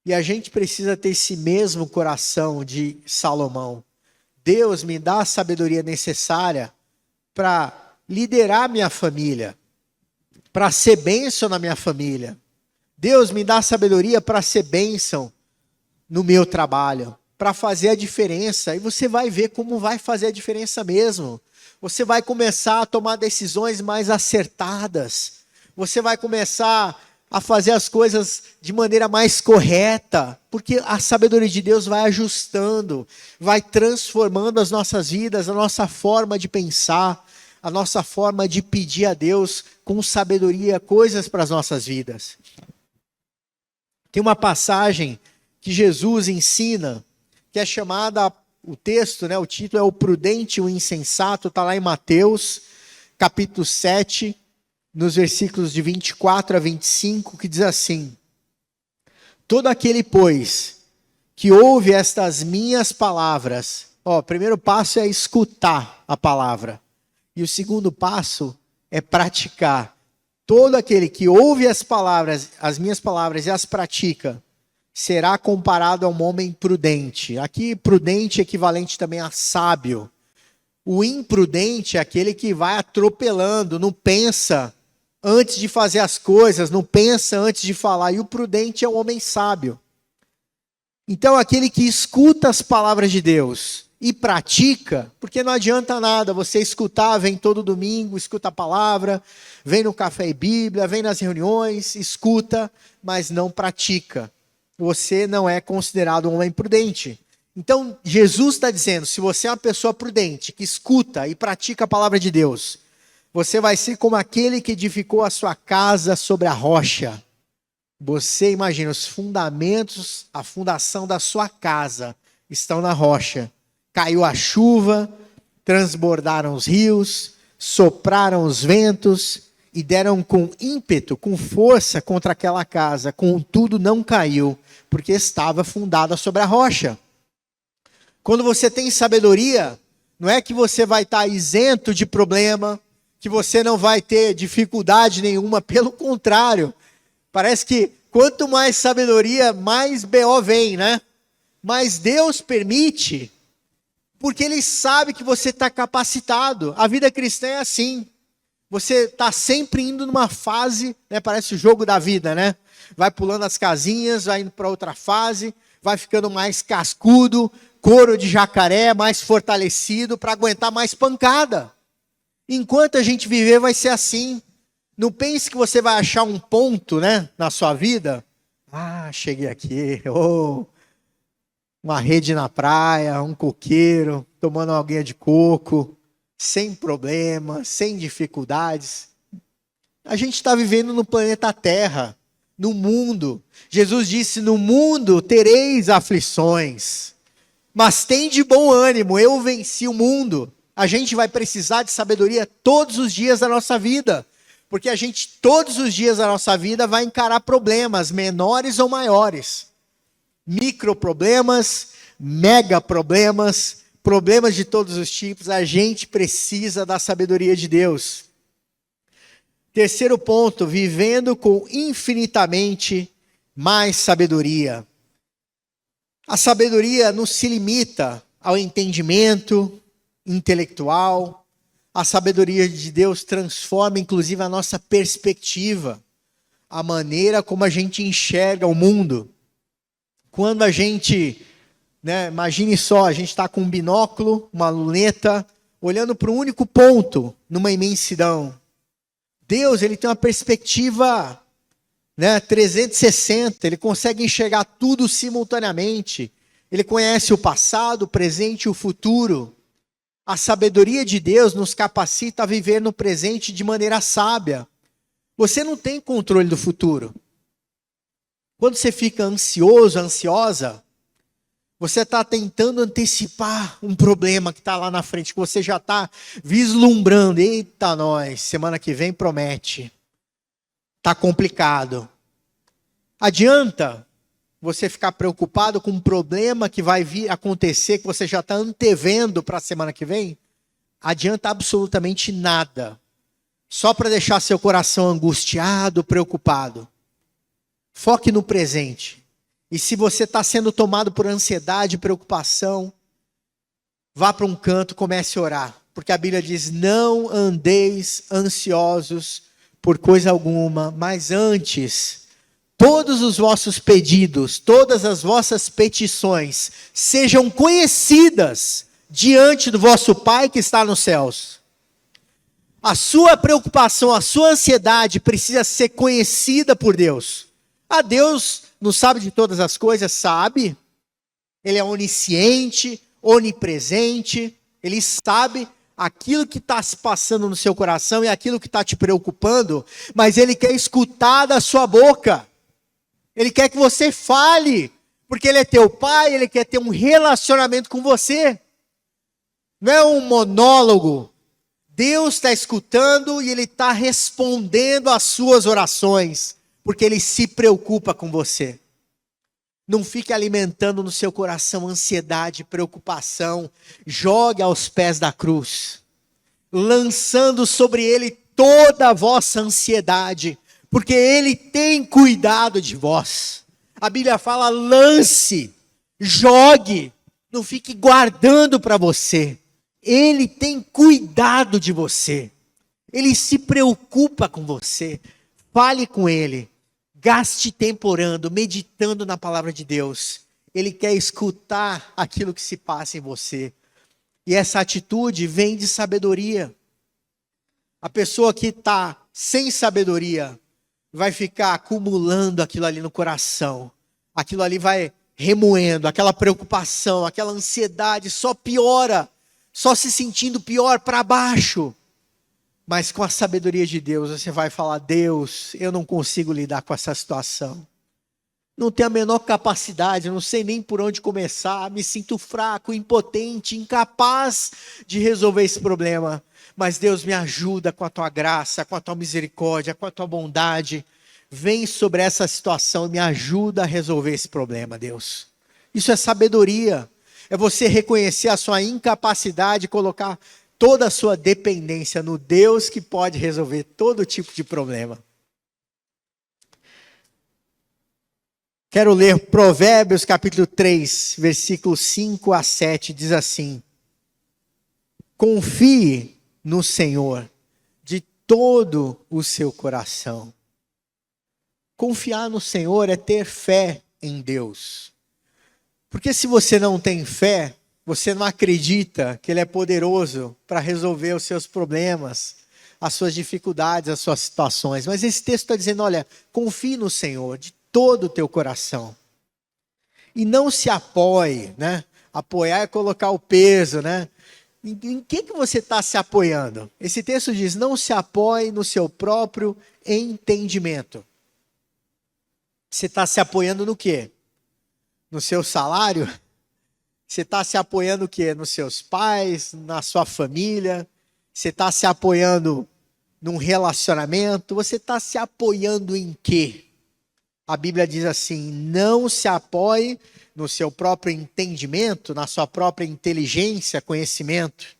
E a gente precisa ter esse mesmo coração de Salomão. Deus, me dá a sabedoria necessária para liderar minha família, para ser bênção na minha família. Deus, me dá a sabedoria para ser bênção no meu trabalho, para fazer a diferença. E você vai ver como vai fazer a diferença mesmo. Você vai começar a tomar decisões mais acertadas. Você vai começar a fazer as coisas de maneira mais correta, porque a sabedoria de Deus vai ajustando, vai transformando as nossas vidas, a nossa forma de pensar, a nossa forma de pedir a Deus com sabedoria coisas para as nossas vidas. Tem uma passagem que Jesus ensina, que é chamada, o texto, né, o título é O Prudente e o Insensato, está lá em Mateus, capítulo 7, nos versículos de 24 a 25, que diz assim: todo aquele, pois, que ouve estas minhas palavras, o primeiro passo é escutar a palavra, e o segundo passo é praticar. Todo aquele que ouve as palavras, as minhas palavras e as pratica, será comparado a um homem prudente. Aqui, prudente é equivalente também a sábio. O imprudente é aquele que vai atropelando, não pensa antes de fazer as coisas, não pensa antes de falar. E o prudente é o homem sábio. Então, aquele que escuta as palavras de Deus e pratica, porque não adianta nada você escutar, vem todo domingo, escuta a palavra, vem no Café e Bíblia, vem nas reuniões, escuta, mas não pratica. Você não é considerado um homem prudente. Então, Jesus está dizendo, se você é uma pessoa prudente, que escuta e pratica a palavra de Deus, você vai ser como aquele que edificou a sua casa sobre a rocha. Você imagina, os fundamentos, a fundação da sua casa estão na rocha. Caiu a chuva, transbordaram os rios, sopraram os ventos e deram com ímpeto, com força contra aquela casa. Contudo, não caiu, porque estava fundada sobre a rocha. Quando você tem sabedoria, não é que você vai estar isento de problema, que você não vai ter dificuldade nenhuma, pelo contrário. Parece que quanto mais sabedoria, mais BO vem, né? Mas Deus permite, porque Ele sabe que você está capacitado. A vida cristã é assim. Você está sempre indo numa fase, né? Parece o jogo da vida, né? Vai pulando as casinhas, vai indo para outra fase, vai ficando mais cascudo, couro de jacaré, mais fortalecido para aguentar mais pancada. Enquanto a gente viver vai ser assim. Não pense que você vai achar um ponto, né, na sua vida. Ah, cheguei aqui, uma rede na praia, um coqueiro, tomando uma aguinha de coco, sem problemas, sem dificuldades. A gente está vivendo no planeta Terra, no mundo. Jesus disse, no mundo tereis aflições, mas tem de bom ânimo, eu venci o mundo. A gente vai precisar de sabedoria todos os dias da nossa vida, porque a gente todos os dias da nossa vida vai encarar problemas, menores ou maiores. Microproblemas, mega problemas, problemas de todos os tipos. A gente precisa da sabedoria de Deus. Terceiro ponto, vivendo com infinitamente mais sabedoria. A sabedoria não se limita ao entendimento intelectual. A sabedoria de Deus transforma, inclusive, a nossa perspectiva, a maneira como a gente enxerga o mundo. Quando a gente, imagine só, a gente está com um binóculo, uma luneta, olhando para um único ponto, numa imensidão. Deus, ele tem uma perspectiva 360, ele consegue enxergar tudo simultaneamente. Ele conhece o passado, o presente e o futuro. A sabedoria de Deus nos capacita a viver no presente de maneira sábia. Você não tem controle do futuro. Quando você fica ansioso, ansiosa, você está tentando antecipar um problema que está lá na frente, que você já está vislumbrando. Eita, nós, semana que vem promete. Está complicado. Adianta você ficar preocupado com um problema que vai vir acontecer, que você já está antevendo para a semana que vem? Adianta absolutamente nada. Só para deixar seu coração angustiado, preocupado. Foque no presente. E se você está sendo tomado por ansiedade, preocupação, vá para um canto, comece a orar. Porque a Bíblia diz, não andeis ansiosos por coisa alguma, mas antes, todos os vossos pedidos, todas as vossas petições, sejam conhecidas diante do vosso Pai que está nos céus. A sua preocupação, a sua ansiedade precisa ser conhecida por Deus. Deus não sabe de todas as coisas, sabe. Ele é onisciente, onipresente, ele sabe aquilo que está se passando no seu coração e aquilo que está te preocupando, mas ele quer escutar da sua boca. Ele quer que você fale, porque ele é teu pai, ele quer ter um relacionamento com você. Não é um monólogo. Deus está escutando e ele está respondendo às suas orações, porque ele se preocupa com você. Não fique alimentando no seu coração ansiedade, preocupação. Jogue aos pés da cruz, lançando sobre ele toda a vossa ansiedade, porque ele tem cuidado de vós. A Bíblia fala, lance, jogue, não fique guardando para você. Ele tem cuidado de você. Ele se preocupa com você. Fale com ele. Gaste tempo orando, meditando na palavra de Deus. Ele quer escutar aquilo que se passa em você. E essa atitude vem de sabedoria. A pessoa que está sem sabedoria vai ficar acumulando aquilo ali no coração. Aquilo ali vai remoendo, aquela preocupação, aquela ansiedade só piora. Só se sentindo pior para baixo. Mas com a sabedoria de Deus, você vai falar, Deus, eu não consigo lidar com essa situação. Não tenho a menor capacidade, não sei nem por onde começar, me sinto fraco, impotente, incapaz de resolver esse problema. Mas Deus me ajuda com a tua graça, com a tua misericórdia, com a tua bondade. Vem sobre essa situação e me ajuda a resolver esse problema, Deus. Isso é sabedoria. É você reconhecer a sua incapacidade e colocar toda a sua dependência no Deus que pode resolver todo tipo de problema. Quero ler Provérbios capítulo 3, versículos 5 a 7, diz assim: confie no Senhor de todo o seu coração. Confiar no Senhor é ter fé em Deus. Porque se você não tem fé, você não acredita que Ele é poderoso para resolver os seus problemas, as suas dificuldades, as suas situações. Mas esse texto está dizendo, olha, confie no Senhor de todo o teu coração. E não se apoie, Apoiar é colocar o peso, Em que você está se apoiando? Esse texto diz, não se apoie no seu próprio entendimento. Você está se apoiando no quê? No seu salário? Você está se apoiando o quê? Nos seus pais, na sua família? Você está se apoiando num relacionamento? Você está se apoiando em quê? A Bíblia diz assim, não se apoie no seu próprio entendimento, na sua própria inteligência, conhecimento.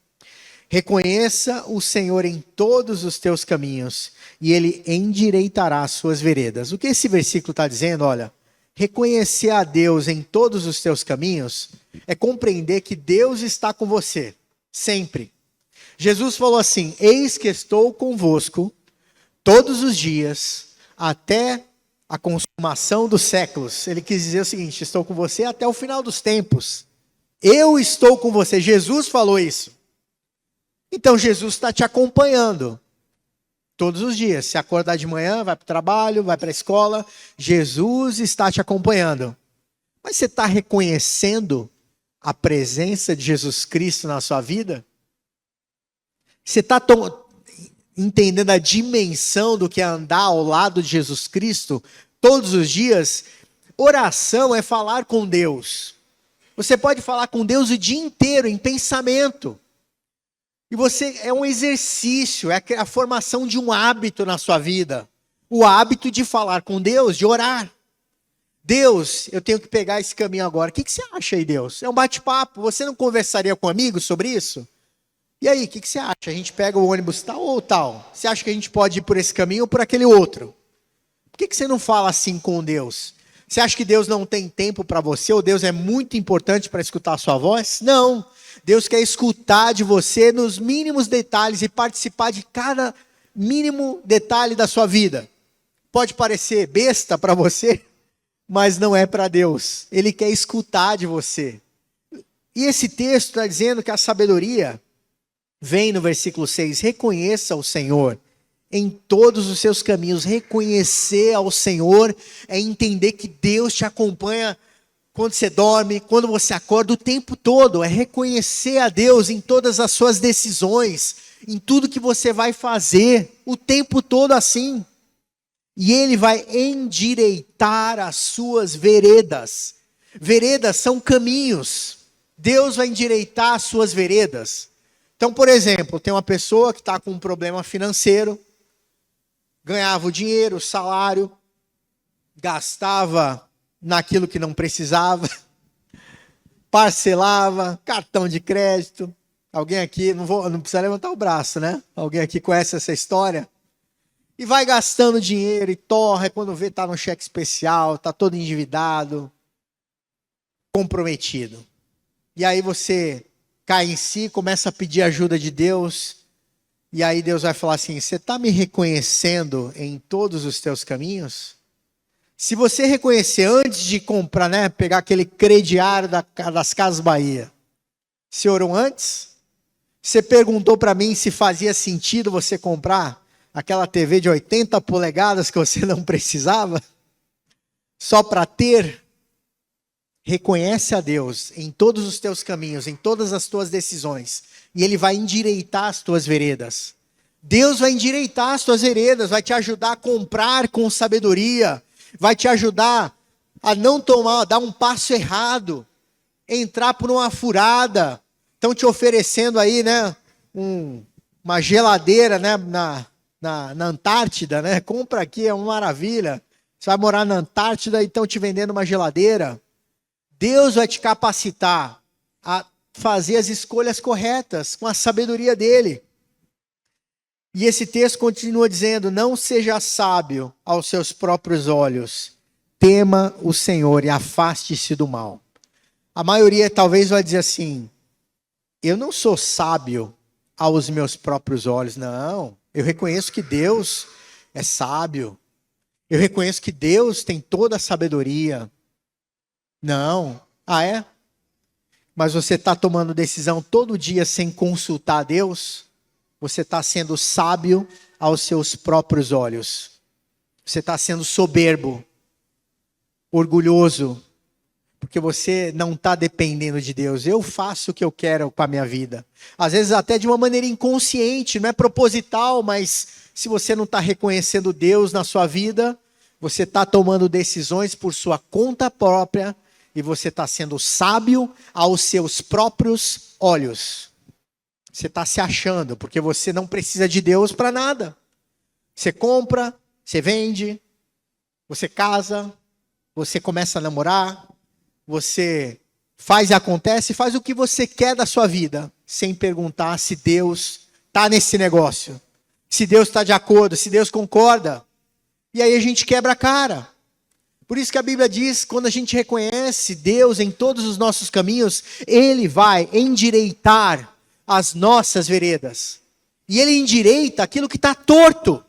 Reconheça o Senhor em todos os teus caminhos, e Ele endireitará as suas veredas. O que esse versículo está dizendo? Olha, reconhecer a Deus em todos os teus caminhos é compreender que Deus está com você, sempre. Jesus falou assim: eis que estou convosco todos os dias, até a consumação dos séculos. Ele quis dizer o seguinte: estou com você até o final dos tempos. Eu estou com você. Jesus falou isso. Então Jesus está te acompanhando todos os dias. Se acordar de manhã, vai para o trabalho, vai para a escola, Jesus está te acompanhando. Mas você está reconhecendo a presença de Jesus Cristo na sua vida? Você está entendendo a dimensão do que é andar ao lado de Jesus Cristo todos os dias? Oração é falar com Deus. Você pode falar com Deus o dia inteiro em pensamento. E você é um exercício, é a formação de um hábito na sua vida. O hábito de falar com Deus, de orar. Deus, eu tenho que pegar esse caminho agora. O que você acha aí, Deus? É um bate-papo. Você não conversaria com amigos sobre isso? E aí, o que você acha? A gente pega o ônibus tal ou tal? Você acha que a gente pode ir por esse caminho ou por aquele outro? Por que você não fala assim com Deus? Você acha que Deus não tem tempo para você? Ou Deus é muito importante para escutar a sua voz? Não. Deus quer escutar de você nos mínimos detalhes e participar de cada mínimo detalhe da sua vida. Pode parecer besta para você, mas não é para Deus. Ele quer escutar de você. E esse texto está dizendo que a sabedoria vem no versículo 6, reconheça o Senhor em todos os seus caminhos. Reconhecer ao Senhor é entender que Deus te acompanha quando você dorme, quando você acorda, o tempo todo. É reconhecer a Deus em todas as suas decisões, em tudo que você vai fazer, o tempo todo assim. E Ele vai endireitar as suas veredas. Veredas são caminhos. Deus vai endireitar as suas veredas. Então, por exemplo, tem uma pessoa que está com um problema financeiro, ganhava o dinheiro, o salário, gastava naquilo que não precisava, parcelava, cartão de crédito. Alguém aqui, não precisa levantar o braço, né? Alguém aqui conhece essa história? E vai gastando dinheiro e torra, quando vê está no cheque especial, está todo endividado, comprometido. E aí você cai em si, começa a pedir ajuda de Deus, e aí Deus vai falar assim: você está me reconhecendo em todos os teus caminhos? Se você reconhecer antes de comprar, né, pegar aquele crediário das Casas Bahia, você orou antes? Você perguntou para mim se fazia sentido você comprar aquela TV de 80 polegadas que você não precisava? Só para ter? Reconhece a Deus em todos os teus caminhos, em todas as tuas decisões, e Ele vai endireitar as tuas veredas. Deus vai endireitar as tuas veredas, vai te ajudar a comprar com sabedoria, vai te ajudar a não dar um passo errado, entrar por uma furada. Estão te oferecendo aí, né, uma geladeira, né, na Antártida, né? Compra aqui, é uma maravilha. Você vai morar na Antártida e estão te vendendo uma geladeira. Deus vai te capacitar a fazer as escolhas corretas com a sabedoria dele. E esse texto continua dizendo: não seja sábio aos seus próprios olhos, tema o Senhor e afaste-se do mal. A maioria talvez vai dizer assim: eu não sou sábio aos meus próprios olhos. Não, eu reconheço que Deus é sábio. Eu reconheço que Deus tem toda a sabedoria. Não. Ah, é? Mas você está tomando decisão todo dia sem consultar a Deus? Você está sendo sábio aos seus próprios olhos. Você está sendo soberbo, orgulhoso, porque você não está dependendo de Deus. Eu faço o que eu quero com a minha vida. Às vezes até de uma maneira inconsciente, não é proposital, mas se você não está reconhecendo Deus na sua vida, você está tomando decisões por sua conta própria e você está sendo sábio aos seus próprios olhos. Você está se achando, porque você não precisa de Deus para nada. Você compra, você vende, você casa, você começa a namorar, você faz e acontece, faz o que você quer da sua vida. sem perguntar se Deus está nesse negócio, se Deus está de acordo, se Deus concorda. E aí a gente quebra a cara. Por isso que a Bíblia diz, quando a gente reconhece Deus em todos os nossos caminhos, Ele vai endireitar as nossas veredas. E Ele endireita aquilo que está torto.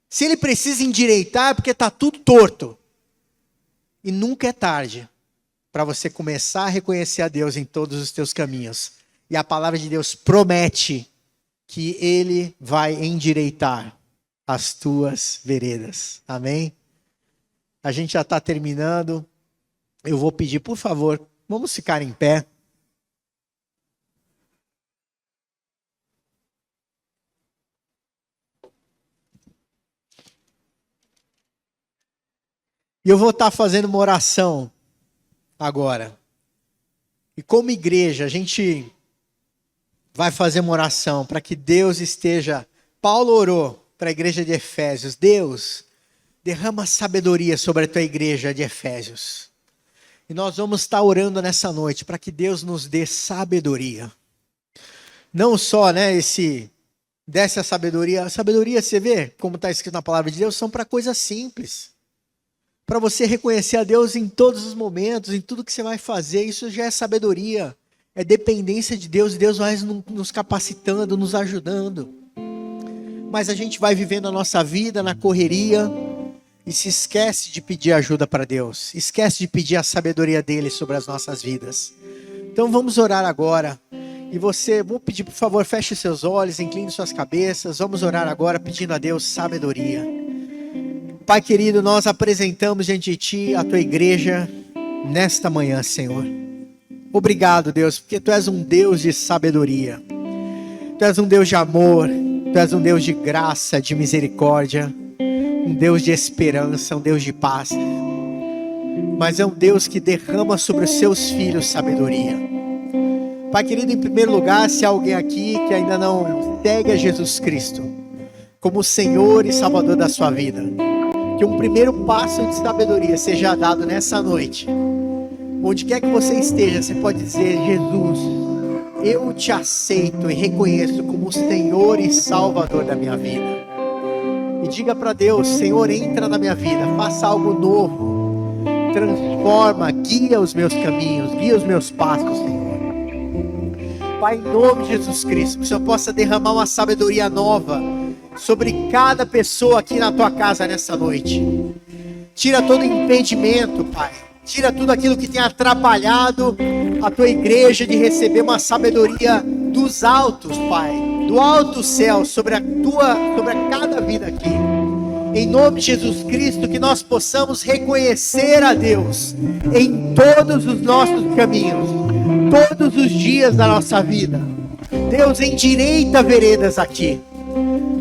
Se Ele precisa endireitar é porque está tudo torto. E nunca é tarde para você começar a reconhecer a Deus em todos os teus caminhos. E a palavra de Deus promete que Ele vai endireitar as tuas veredas. Amém? A gente já está terminando. Eu vou pedir, por favor, vamos ficar em pé. E eu vou estar fazendo uma oração agora. E como igreja, a gente vai fazer uma oração para que Deus esteja... Paulo orou para a igreja de Efésios. Deus, derrama sabedoria sobre a tua igreja de Efésios. E nós vamos estar orando nessa noite para que Deus nos dê sabedoria. Não só, dessa sabedoria. A sabedoria, você vê, como está escrito na palavra de Deus, são para coisas simples. Para você reconhecer a Deus em todos os momentos, em tudo que você vai fazer, isso já é sabedoria. É dependência de Deus, e Deus vai nos capacitando, nos ajudando. Mas a gente vai vivendo a nossa vida na correria e se esquece de pedir ajuda para Deus. Esquece de pedir a sabedoria dele sobre as nossas vidas. Então vamos orar agora. E vou pedir, por favor, feche seus olhos, incline suas cabeças. Vamos orar agora pedindo a Deus sabedoria. Pai querido, nós apresentamos diante de Ti a Tua igreja nesta manhã, Senhor. Obrigado, Deus, porque Tu és um Deus de sabedoria. Tu és um Deus de amor. Tu és um Deus de graça, de misericórdia. Um Deus de esperança, um Deus de paz. Mas é um Deus que derrama sobre os Seus filhos sabedoria. Pai querido, em primeiro lugar, se há alguém aqui que ainda não segue a Jesus Cristo como Senhor e Salvador da sua vida, que um primeiro passo de sabedoria seja dado nessa noite. Onde quer que você esteja, você pode dizer: Jesus, eu te aceito e reconheço como Senhor e Salvador da minha vida. E diga para Deus: Senhor, entra na minha vida, faça algo novo, transforma, guia os meus caminhos, guia os meus passos, Senhor. Pai, em nome de Jesus Cristo, que o Senhor possa derramar uma sabedoria nova sobre cada pessoa aqui na tua casa nessa noite. Tira todo impedimento, Pai. Tira tudo aquilo que tem atrapalhado a tua igreja de receber uma sabedoria dos altos, Pai. Do alto céu sobre cada vida aqui. Em nome de Jesus Cristo, que nós possamos reconhecer a Deus em todos os nossos caminhos, todos os dias da nossa vida. Deus, endireita veredas aqui.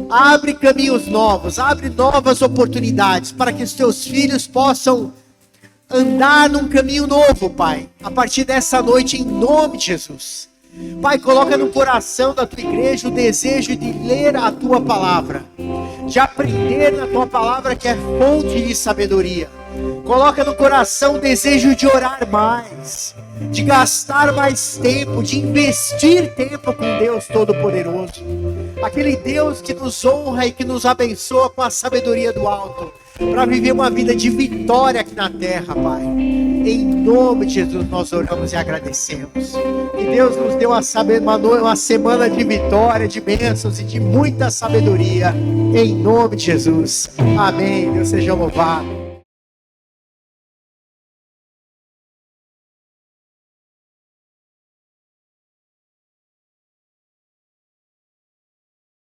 Abre caminhos novos, abre novas oportunidades para que os teus filhos possam andar num caminho novo, Pai. A partir dessa noite, em nome de Jesus. Pai, coloca no coração da tua igreja o desejo de ler a tua palavra, de aprender na tua palavra, que é fonte de sabedoria. Coloca no coração o desejo de orar mais, de gastar mais tempo, de investir tempo com Deus Todo-Poderoso. Aquele Deus que nos honra e que nos abençoa com a sabedoria do alto, para viver uma vida de vitória aqui na terra, Pai. Em nome de Jesus nós oramos e agradecemos. Que Deus nos dê uma semana de vitória, de bênçãos e de muita sabedoria. Em nome de Jesus. Amém. Deus seja louvado.